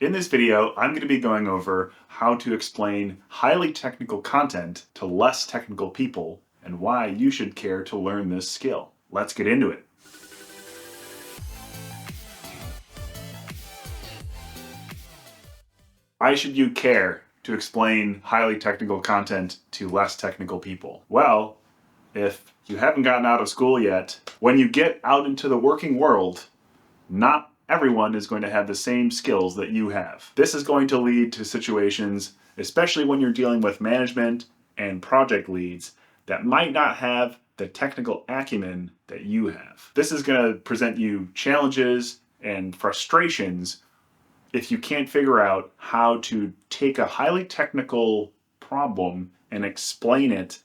In this video, I'm going to be going over how to explain highly technical content to less technical people and why you should care to learn this skill. Let's get into it. Why should you care to explain highly technical content to less technical people? Well, if you haven't gotten out of school yet, when you get out into the working world, not everyone is going to have the same skills that you have. This is going to lead to situations, especially when you're dealing with management and project leads, that might not have the technical acumen that you have. This is going to present you challenges and frustrations if you can't figure out how to take a highly technical problem and explain it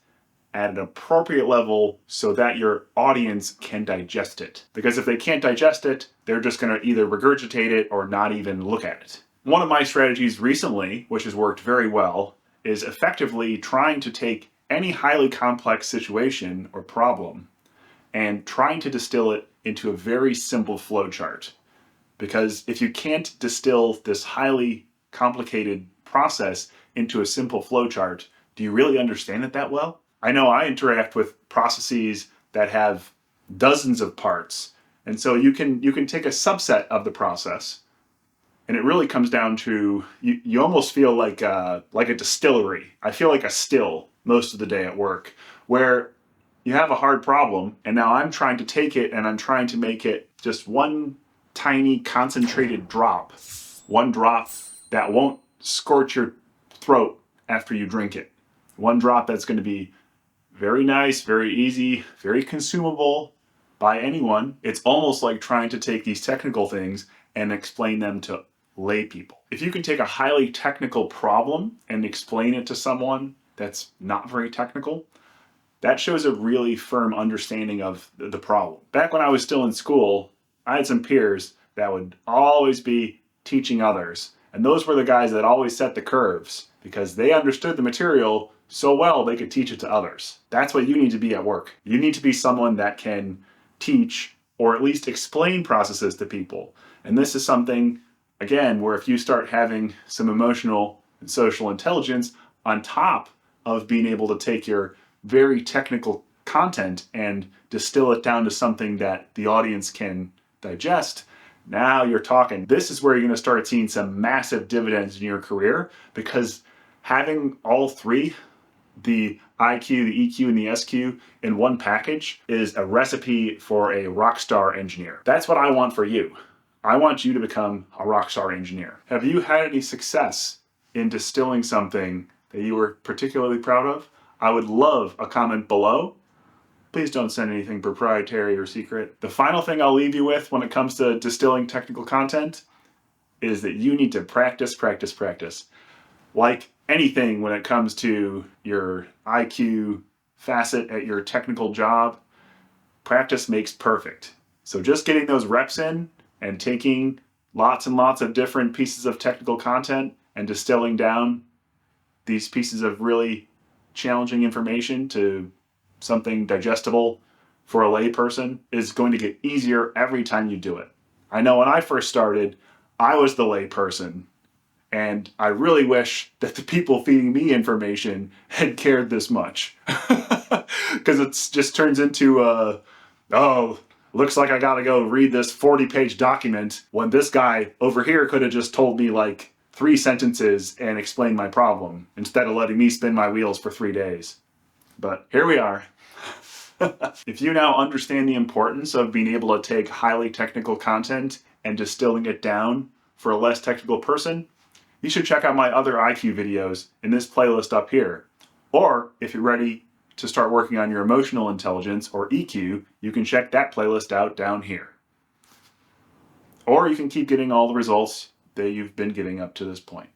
at an appropriate level so that your audience can digest it. Because if they can't digest it, they're just going to either regurgitate it or not even look at it. One of my strategies recently, which has worked very well, is effectively trying to take any highly complex situation or problem and trying to distill it into a very simple flowchart. Because if you can't distill this highly complicated process into a simple flowchart, do you really understand it that well? I know I interact with processes that have dozens of parts, and so you can take a subset of the process, and it really comes down to you almost feel like a distillery. I feel like a still most of the day at work, where you have a hard problem, and now I'm trying to take it and I'm trying to make it just one tiny concentrated drop, one drop that won't scorch your throat after you drink it. One drop that's going to be very nice, very easy, very consumable by anyone. It's almost like trying to take these technical things and explain them to lay people. If you can take a highly technical problem and explain it to someone that's not very technical, that shows a really firm understanding of the problem. Back when I was still in school, I had some peers that would always be teaching others. And those were the guys that always set the curves because they understood the material so well they could teach it to others. That's what you need to be at work. You need to be someone that can teach or at least explain processes to people. And this is something, again, where if you start having some emotional and social intelligence on top of being able to take your very technical content and distill it down to something that the audience can digest, now you're talking. This is where you're going to start seeing some massive dividends in your career, because having all three, the IQ, the EQ, and the SQ in one package, is a recipe for a rock star engineer. That's what I want for you. I want you to become a rock star engineer. Have you had any success in distilling something that you were particularly proud of? I would love a comment below. Please don't send anything proprietary or secret. The final thing I'll leave you with when it comes to distilling technical content is that you need to practice, practice, practice. Like anything when it comes to your IQ facet at your technical job, practice makes perfect. So just getting those reps in and taking lots and lots of different pieces of technical content and distilling down these pieces of really challenging information to something digestible for a lay person is going to get easier every time you do it. I know when I first started, I was the lay person, and I really wish that the people feeding me information had cared this much. Because it just turns into, oh, looks like I gotta go read this 40-page document when this guy over here could have just told me like 3 sentences and explained my problem instead of letting me spin my wheels for 3 days. But here we are. If you now understand the importance of being able to take highly technical content and distilling it down for a less technical person, you should check out my other IQ videos in this playlist up here. Or if you're ready to start working on your emotional intelligence, or EQ, you can check that playlist out down here. Or you can keep getting all the results that you've been getting up to this point.